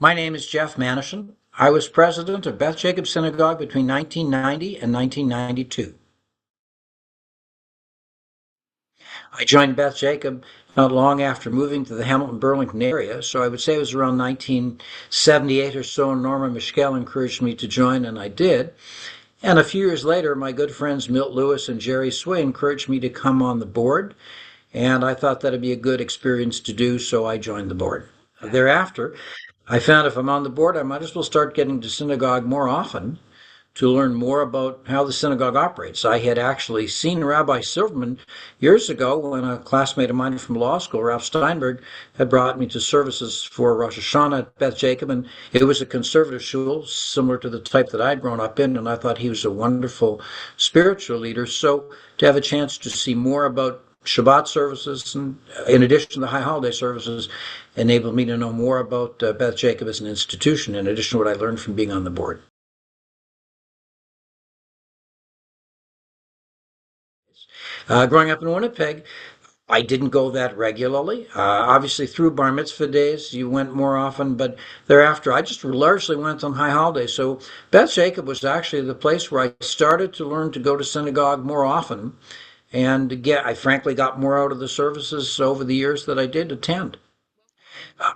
My name is Jeff Manishen. I was president of Beth Jacob Synagogue between 1990 and 1992. I joined Beth Jacob not long after moving to the Hamilton-Burlington area, so I would say it was around 1978 or so. Norma Mischel encouraged me to join, and I did. And a few years later, my good friends Milt Lewis and Jerry Sway encouraged me to come on the board, and I thought that'd be a good experience to do, so I joined the board. Thereafter, I found if I'm on the board, I might as well start getting to synagogue more often to learn more about how the synagogue operates. I had actually seen Rabbi Silverman years ago when a classmate of mine from law school, Ralph Steinberg, had brought me to services for Rosh Hashanah at Beth Jacob, and it was a conservative shul, similar to the type that I'd grown up in, and I thought he was a wonderful spiritual leader. So to have a chance to see more about Shabbat services, and in addition to the high holiday services, enabled me to know more about Beth Jacob as an institution, in addition to what I learned from being on the board. Growing up in Winnipeg, I didn't go that regularly. Obviously, through bar mitzvah days, you went more often, but thereafter, I just largely went on high holidays. So Beth Jacob was actually the place where I started to learn to go to synagogue more often, and I frankly got more out of the services over the years that I did attend.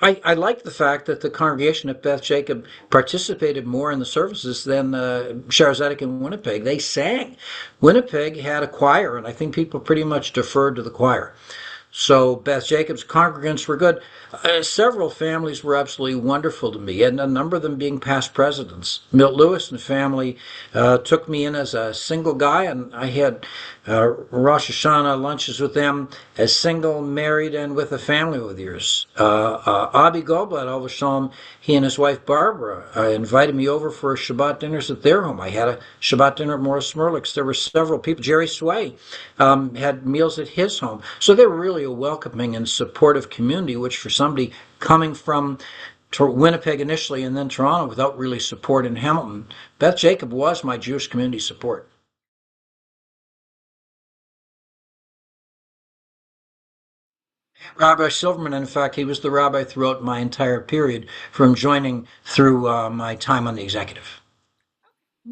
I like the fact that the congregation at Beth Jacob participated more in the services than Shaare Zedek in Winnipeg. They sang. Winnipeg had a choir, and I think people pretty much deferred to the choir. So Beth Jacob's congregants were good. Several families were absolutely wonderful to me, and a number of them being past presidents. Milt Lewis and family took me in as a single guy, and I had Rosh Hashanah lunches with them as single, married, and with a family over the years. Abi Goldblatt, Al Shalom, he and his wife Barbara invited me over for Shabbat dinners at their home. I had a Shabbat dinner at Morris Smirlick's. There were several people. Jerry Sway had meals at his home. So they were really a welcoming and supportive community, which for somebody coming from Winnipeg initially and then Toronto without really support in Hamilton, Beth Jacob was my Jewish community support. Rabbi Silverman, in fact, he was the rabbi throughout my entire period from joining through my time on the executive.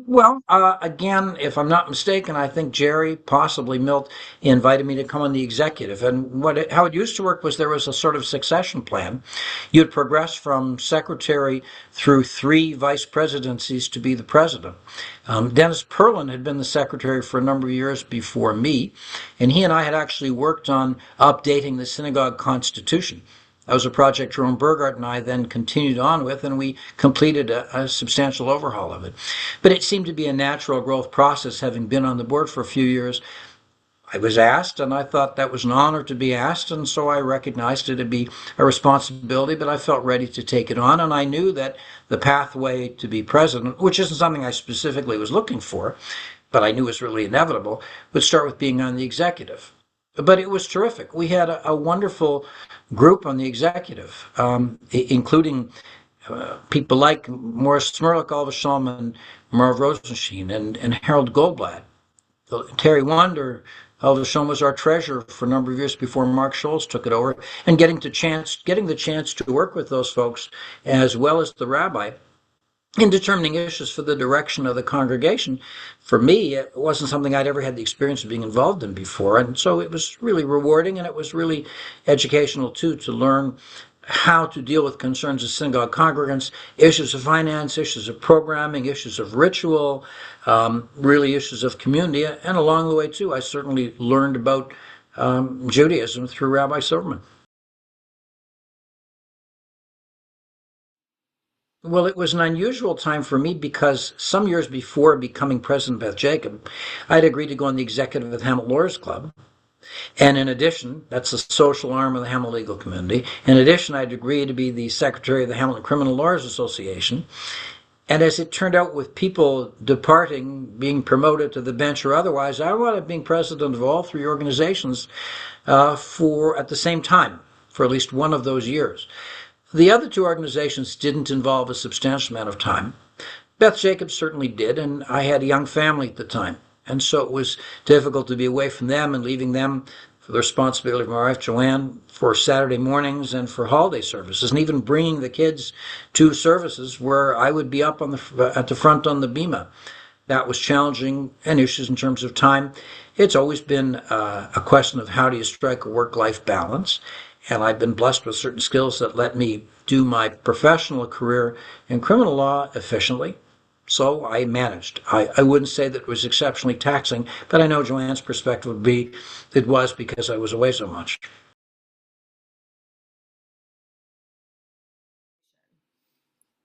Well, again, if I'm not mistaken, I think Jerry, possibly Milt, invited me to come on the executive. And how it used to work was there was a sort of succession plan. You'd progress from secretary through three vice presidencies to be the president. Dennis Perlin had been the secretary for a number of years before me, and he and I had actually worked on updating the synagogue constitution. That was a project Jerome Burgart and I then continued on with, and we completed a substantial overhaul of it. But it seemed to be a natural growth process, having been on the board for a few years. I was asked, and I thought that was an honor to be asked, and so I recognized it to be a responsibility, but I felt ready to take it on, and I knew that the pathway to be president, which isn't something I specifically was looking for, but I knew was really inevitable, would start with being on the executive. But it was terrific. We had a wonderful group on the executive, including people like Morris Smirlick, Alva Shalom, and Merv Rosenstein, and Harold Goldblatt. Terry Wander, Alva Shalom, was our treasurer for a number of years before Mark Scholes took it over, and getting the chance to work with those folks as well as the rabbi in determining issues for the direction of the congregation, for me, it wasn't something I'd ever had the experience of being involved in before. And so it was really rewarding, and it was really educational, too, to learn how to deal with concerns of synagogue congregants, issues of finance, issues of programming, issues of ritual, really issues of community. And along the way, too, I certainly learned about Judaism through Rabbi Silverman. Well, it was an unusual time for me because some years before becoming president of Beth Jacob, I'd agreed to go on the executive of the Hamilton Lawyers Club. And in addition, that's the social arm of the Hamilton legal community. In addition, I'd agreed to be the secretary of the Hamilton Criminal Lawyers Association. And as it turned out, with people departing, being promoted to the bench or otherwise, I wound up being president of all three organizations for at the same time for at least one of those years. The other two organizations didn't involve a substantial amount of time. Beth Jacob certainly did, and I had a young family at the time. And so it was difficult to be away from them and leaving them for the responsibility of my wife Joanne for Saturday mornings and for holiday services, and even bringing the kids to services where I would be up on at the front on the bema. That was challenging and issues in terms of time. It's always been a question of how do you strike a work-life balance, and I've been blessed with certain skills that let me do my professional career in criminal law efficiently. So I managed. I wouldn't say that it was exceptionally taxing, but I know Joanne's perspective would be it was because I was away so much.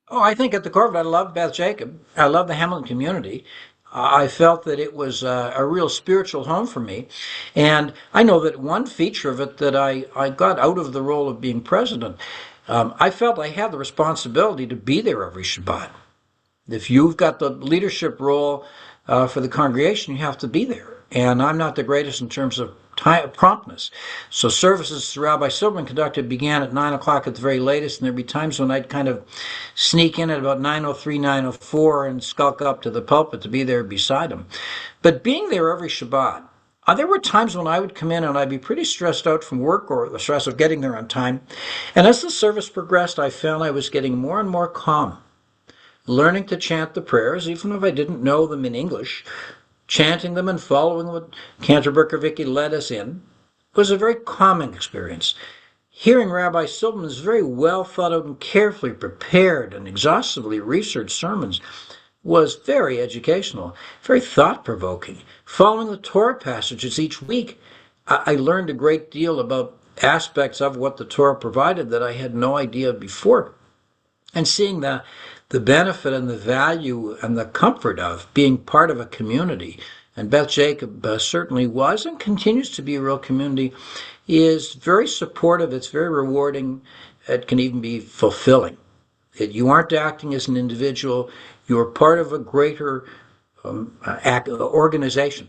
Oh, I think at the core of it, I love Beth Jacob. I love the Hamilton community. I felt that it was a real spiritual home for me. And I know that one feature of it that I got out of the role of being president, I felt I had the responsibility to be there every Shabbat. If you've got the leadership role for the congregation, you have to be there. And I'm not the greatest in terms of time, promptness. So services Rabbi Silverman conducted began at 9 o'clock at the very latest, and there'd be times when I'd kind of sneak in at about 9:03, 9:04 and skulk up to the pulpit to be there beside him. But being there every Shabbat, there were times when I would come in and I'd be pretty stressed out from work or the stress of getting there on time. And as the service progressed, I found I was getting more and more calm, learning to chant the prayers, even if I didn't know them in English, chanting them and following what Cantor Vicky led us in, was a very calming experience. Hearing Rabbi Silverman's very well thought out and carefully prepared and exhaustively researched sermons was very educational, very thought provoking. Following the Torah passages each week, I learned a great deal about aspects of what the Torah provided that I had no idea before. And seeing the benefit and the value and the comfort of being part of a community, and Beth Jacob certainly was and continues to be a real community, is very supportive. It's very rewarding. It can even be fulfilling. You aren't acting as an individual. You're part of a greater organization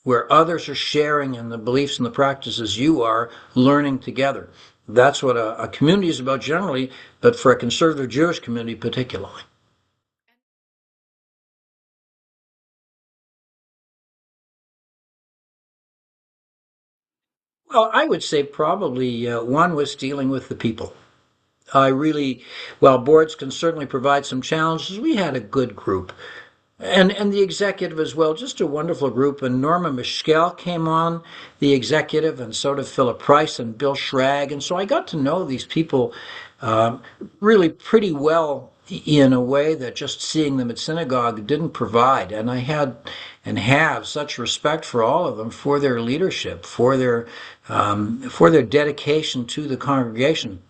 where others are sharing in the beliefs and the practices you are learning together. That's what a community is about generally, but for a conservative Jewish community particularly. Well, I would say probably one was dealing with the people. I really, while boards can certainly provide some challenges, we had a good group. And the executive as well, just a wonderful group. And Norma Mischel came on the executive, and so did Philip Price and Bill Schrag. And so I got to know these people um, really pretty well in a way that just seeing them at synagogue didn't provide. And I had and have such respect for all of them, for their leadership, for their dedication to the congregation.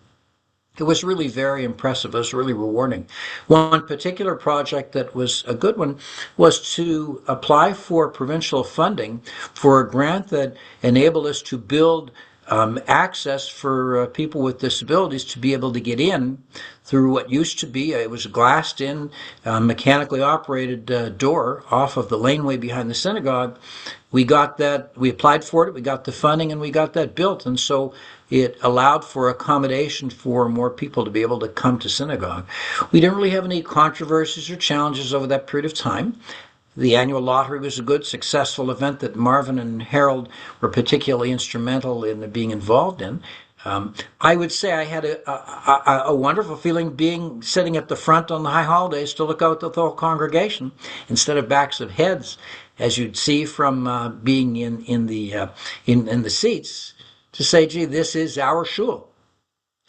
It was really very impressive. It was really rewarding. One particular project that was a good one was to apply for provincial funding for a grant that enabled us to build access for people with disabilities to be able to get in through what used to be, it was a glassed in, mechanically operated door off of the laneway behind the synagogue. We got that, we applied for it, we got the funding, and we got that built. And so it allowed for accommodation for more people to be able to come to synagogue. We didn't really have any controversies or challenges over that period of time. The annual lottery was a good, successful event that Marvin and Harold were particularly instrumental in being involved in. I would say I had a wonderful feeling being sitting at the front on the high holidays to look out at the whole congregation instead of backs of heads, as you'd see from being in the seats, to say, "Gee, this is our shul."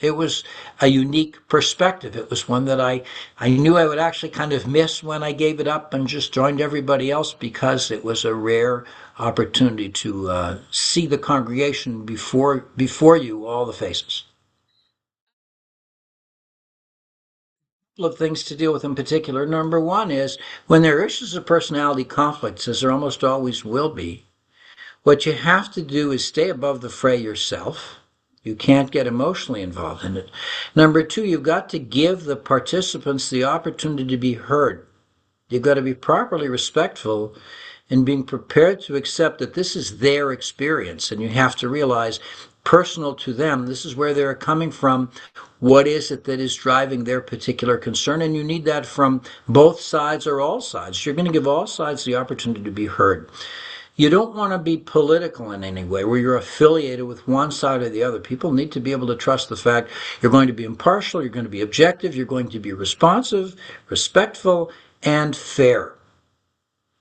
It was a unique perspective. It was one that I knew I would actually kind of miss when I gave it up and just joined everybody else, because it was a rare opportunity to see the congregation before you, all the faces. A couple of things to deal with in particular. Number one is when there are issues of personality conflicts, as there almost always will be, what you have to do is stay above the fray yourself. You can't get emotionally involved in it. Number two, you've got to give the participants the opportunity to be heard. You've got to be properly respectful and being prepared to accept that this is their experience, and you have to realize, personal to them, this is where they're coming from. What is it that is driving their particular concern? And you need that from both sides or all sides. You're going to give all sides the opportunity to be heard. You don't want to be political in any way where you're affiliated with one side or the other. People need to be able to trust the fact you're going to be impartial, you're going to be objective, you're going to be responsive, respectful, and fair.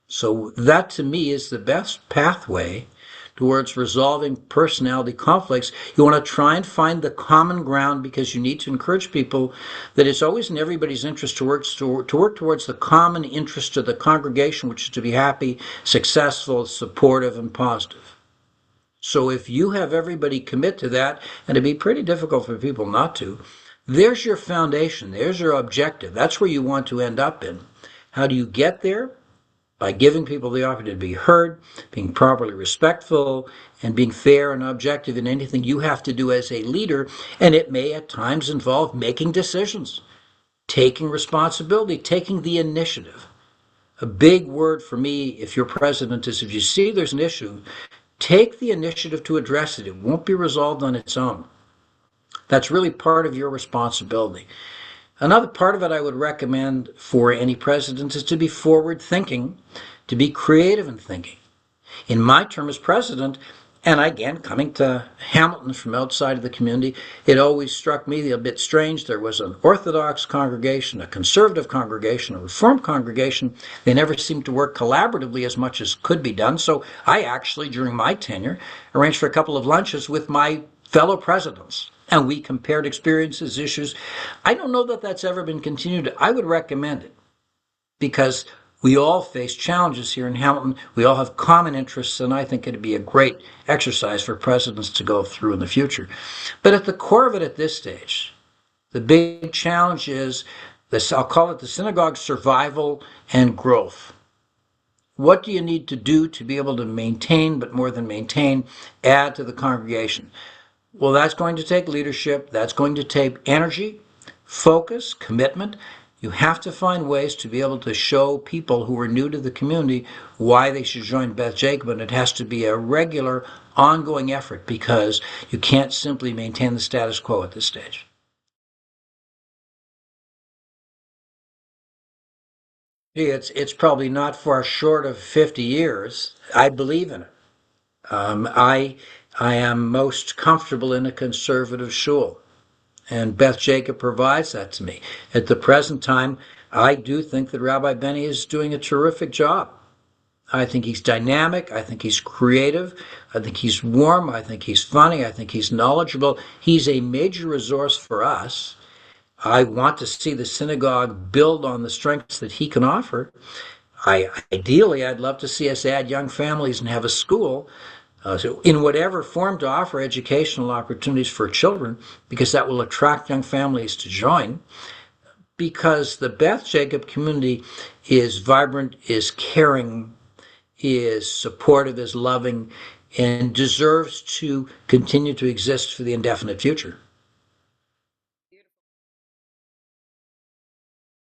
So that to me is the best pathway towards resolving personality conflicts. You want to try and find the common ground because you need to encourage people that it's always in everybody's interest to work towards the common interest of the congregation, which is to be happy, successful, supportive, and positive. So if you have everybody commit to that, and it'd be pretty difficult for people not to, there's your foundation, there's your objective. That's where you want to end up in. How do you get there? By giving people the opportunity to be heard, being properly respectful, and being fair and objective in anything you have to do as a leader. And it may at times involve making decisions, taking responsibility, taking the initiative. A big word for me, if you're president, is if you see there's an issue, take the initiative to address it. It won't be resolved on its own. That's really part of your responsibility. Another part of it I would recommend for any president is to be forward thinking, to be creative in thinking. In my term as president, and again, coming to Hamilton from outside of the community, it always struck me a bit strange. There was an Orthodox congregation, a conservative congregation, a Reformed congregation. They never seemed to work collaboratively as much as could be done. So I actually, during my tenure, arranged for a couple of lunches with my fellow presidents. And we compared experiences, issues. I don't know that that's ever been continued. I would recommend it because we all face challenges here in Hamilton. We all have common interests, and I think it'd be a great exercise for presidents to go through in the future. But at the core of it at this stage, the big challenge is this, I'll call it the synagogue survival and growth. What do you need to do to be able to maintain, but more than maintain, add to the congregation? Well, that's going to take leadership. That's going to take energy, focus, commitment. You have to find ways to be able to show people who are new to the community why they should join Beth Jacob, and it has to be a regular, ongoing effort because you can't simply maintain the status quo at this stage. It's probably not far short of 50 years. I believe in it. I am most comfortable in a conservative shul, and Beth Jacob provides that to me. At the present time, I do think that Rabbi Benny is doing a terrific job. I think he's dynamic. I think he's creative. I think he's warm. I think he's funny. I think he's knowledgeable. He's a major resource for us. I want to see the synagogue build on the strengths that he can offer. Ideally, I'd love to see us add young families and have a school so in whatever form to offer educational opportunities for children, because that will attract young families to join. Because the Beth Jacob community is vibrant, is caring, is supportive, is loving, and deserves to continue to exist for the indefinite future.